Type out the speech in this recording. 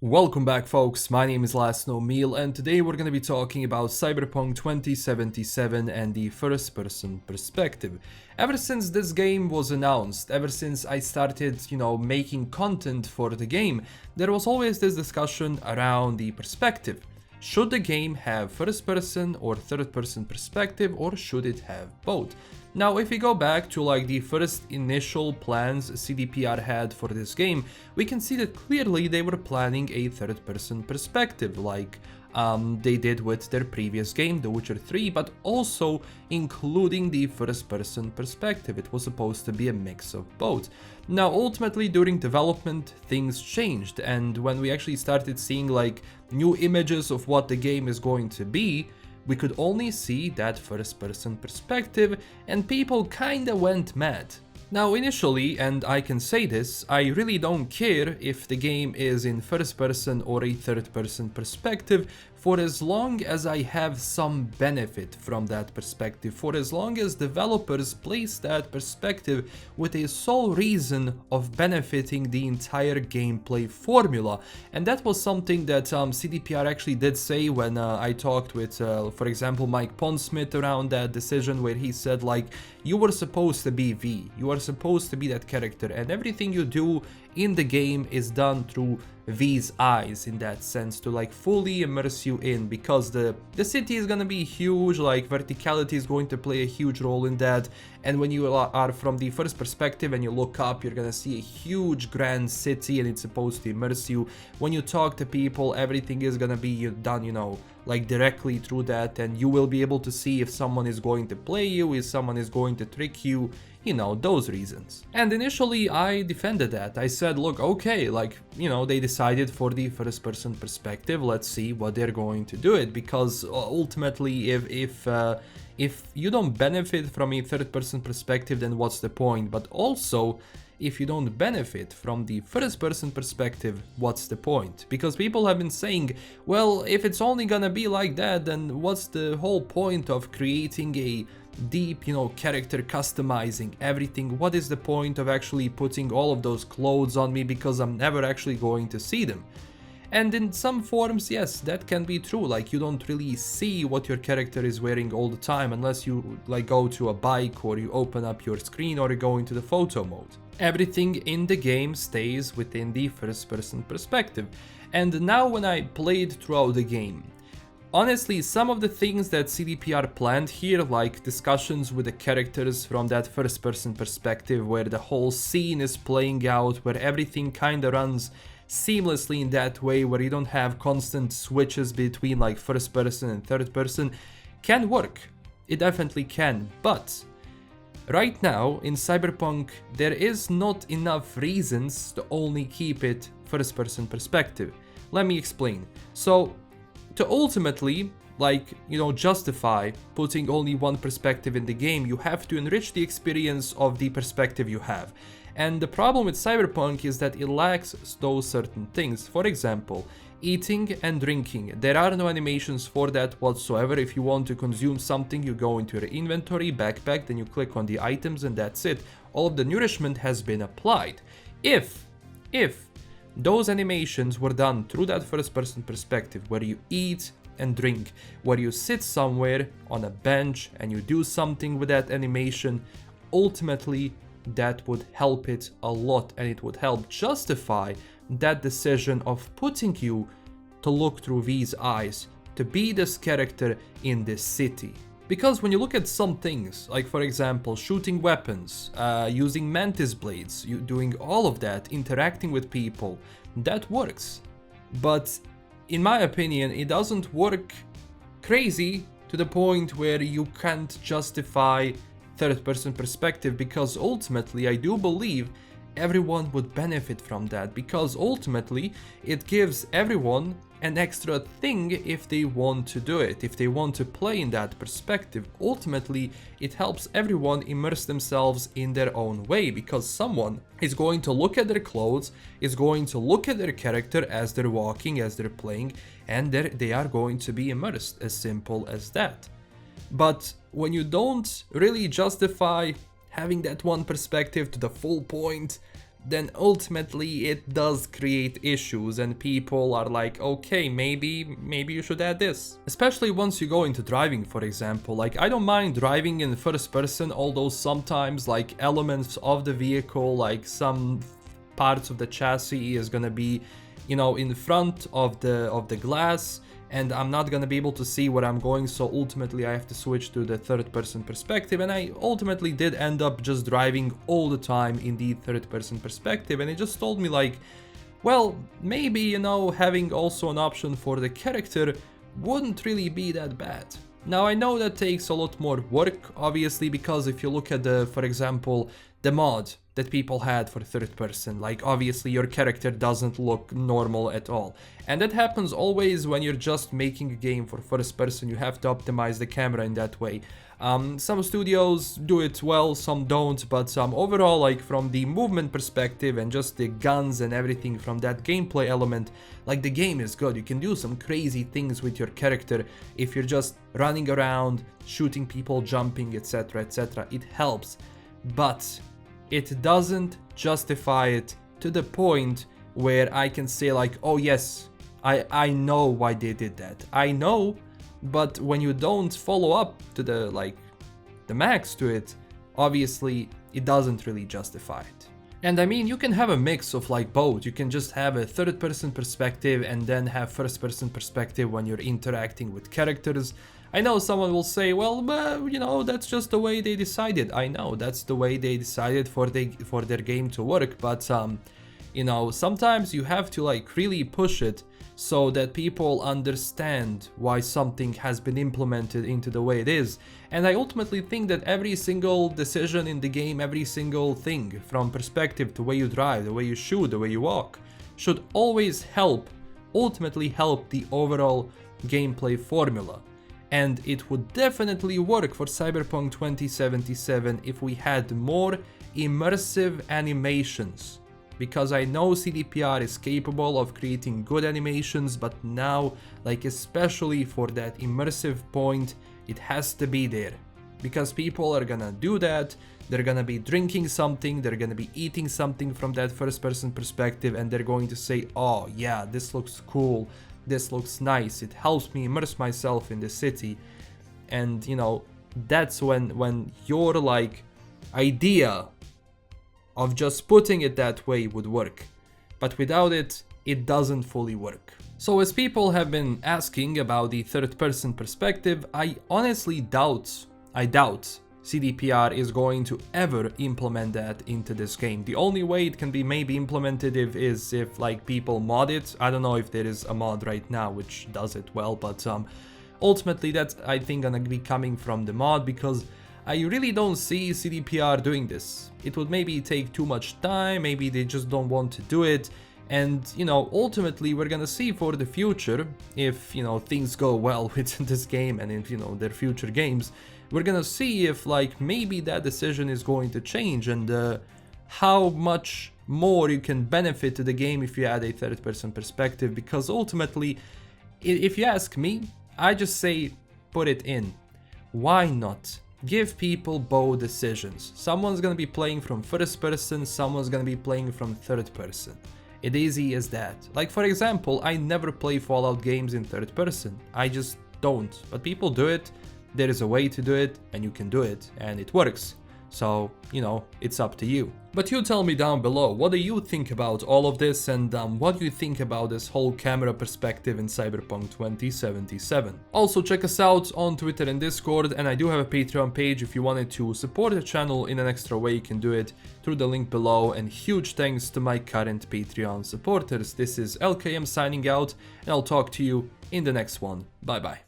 Welcome back, folks. My name is LastKnownMeal, and today we're going to be talking about Cyberpunk 2077 and the first-person perspective. Ever since this game was announced, ever since I started, making content for the game, there was always this discussion around the perspective. Should the game have first-person or third-person perspective, or should it have both? Now, if we go back to the first initial plans CDPR had for this game, we can see that clearly they were planning a third-person perspective, like they did with their previous game, The Witcher 3, but also including the first-person perspective. It was supposed to be a mix of both. Now, ultimately, during development, things changed, and when we actually started seeing new images of what the game is going to be, we could only see that first-person perspective, and people kinda went mad. Now, initially, and I can say this, I really don't care if the game is in first-person or a third-person perspective, for as long as I have some benefit from that perspective, for as long as developers place that perspective with a sole reason of benefiting the entire gameplay formula. And that was something that CDPR actually did say when I talked with, for example, Mike Pondsmith around that decision, where he said you were supposed to be V, you are supposed to be that character, and everything you do in the game is done through V's eyes, in that sense, to fully immerse you in, because the city is gonna be huge, verticality is going to play a huge role in that, and when you are from the first perspective and you look up, you're gonna see a huge grand city, and it's supposed to immerse you. When you talk to people, everything is gonna be done, directly through that, and you will be able to see if someone is going to play you, if someone is going to trick you, those reasons. And initially I defended that. I said, look, okay, they decided for the first person perspective, let's see what they're going to do it, because ultimately if you don't benefit from a third person perspective, then what's the point? But also, if you don't benefit from the first person perspective, what's the point? Because people have been saying, well, if it's only gonna be like that, then what's the whole point of creating a deep, character customizing everything? What is the point of actually putting all of those clothes on me, because I'm never actually going to see them? And in some forms, yes, that can be true. You don't really see what your character is wearing all the time, unless you go to a bike, or you open up your screen, or you go into the photo mode. Everything in the game stays within the first person perspective. And now when I played throughout the game, honestly, some of the things that CDPR planned here, like discussions with the characters from that first-person perspective, where the whole scene is playing out, where everything kinda runs seamlessly in that way, where you don't have constant switches between first-person and third-person, can work. It definitely can, but right now in Cyberpunk, there is not enough reasons to only keep it first-person perspective. Let me explain. So, to ultimately, justify putting only one perspective in the game, you have to enrich the experience of the perspective you have. And the problem with Cyberpunk is that it lacks those certain things. For example, eating and drinking. There are no animations for that whatsoever. If you want to consume something, you go into your inventory, backpack, then you click on the items, and that's it. All of the nourishment has been applied. If those animations were done through that first-person perspective, where you eat and drink, where you sit somewhere on a bench and you do something with that animation, ultimately that would help it a lot, and it would help justify that decision of putting you to look through V's eyes, to be this character in this city. Because when you look at some things, for example, shooting weapons, using mantis blades, you doing all of that, interacting with people, that works. But in my opinion, it doesn't work crazy to the point where you can't justify third-person perspective, because ultimately I do believe everyone would benefit from that, because ultimately it gives everyone an extra thing if they want to do it, if they want to play in that perspective. Ultimately, it helps everyone immerse themselves in their own way, because someone is going to look at their clothes, is going to look at their character as they're walking, as they're playing, and they are going to be immersed, as simple as that. But when you don't really justify having that one perspective to the full point, then ultimately it does create issues and people are like, okay, maybe you should add this. Especially once you go into driving, for example. Like, I don't mind driving in first person, although sometimes like elements of the vehicle, like some parts of the chassis is gonna be, you know, in front of the glass, and I'm not gonna be able to see where I'm going, so ultimately I have to switch to the third person perspective, and I ultimately did end up just driving all the time in the third person perspective, and it just told me like, well, maybe, you know, having also an option for the character wouldn't really be that bad. Now, I know that takes a lot more work, obviously, because if you look at the, for example, the mod that people had for third person, like obviously your character doesn't look normal at all. And that happens always when you're just making a game for first person. You have to optimize the camera in that way. Some studios do it well, some don't, but overall, like from the movement perspective and just the guns and everything from that gameplay element, like the game is good. You can do some crazy things with your character if you're just running around, shooting people, jumping, etc, etc. It helps, but it doesn't justify it to the point where I can say like, oh yes, I know why they did that. I know, but when you don't follow up to the max to it, obviously it doesn't really justify it. And I mean, you can have a mix of like both. You can just have a third person perspective and then have first person perspective when you're interacting with characters. I know someone will say, well, you know, that's just the way they decided. I know that's the way they decided for their game to work, but you know, sometimes you have to like really push it so that people understand why something has been implemented into the way it is. And I ultimately think that every single decision in the game, every single thing, from perspective, the way you drive, the way you shoot, the way you walk, should always ultimately help the overall gameplay formula. And it would definitely work for Cyberpunk 2077 if we had more immersive animations. Because I know CDPR is capable of creating good animations, but now, like especially for that immersive point, it has to be there. Because people are gonna do that, they're gonna be drinking something, they're gonna be eating something from that first person perspective, and they're going to say, oh yeah, this looks cool, this looks nice, it helps me immerse myself in the city. And you know, that's when your like idea of just putting it that way would work. But without it, it doesn't fully work. So as people have been asking about the third person perspective, I honestly doubt CDPR is going to ever implement that into this game. The only way it can be maybe implemented is if like people mod it. I don't know if there is a mod right now which does it well, but ultimately that's I think gonna be coming from the mod, because I really don't see CDPR doing this. It would maybe take too much time, maybe they just don't want to do it. And, you know, ultimately we're gonna see for the future, if, you know, things go well with this game and if, you know, their future games, we're gonna see if, like, maybe that decision is going to change and how much more you can benefit to the game if you add a third-person perspective. Because ultimately, if you ask me, I just say put it in. Why not? Give people both decisions. Someone's gonna be playing from first person, someone's gonna be playing from third person. It's easy as that. Like for example, I never play Fallout games in third person. I just don't. But people do it, there is a way to do it, and you can do it, and it works. So, you know, it's up to you. But you tell me down below, what do you think about all of this, and what do you think about this whole camera perspective in Cyberpunk 2077? Also check us out on Twitter and Discord, and I do have a Patreon page. If you wanted to support the channel in an extra way, you can do it through the link below, and huge thanks to my current Patreon supporters. This is LKM signing out, and I'll talk to you in the next one. Bye bye.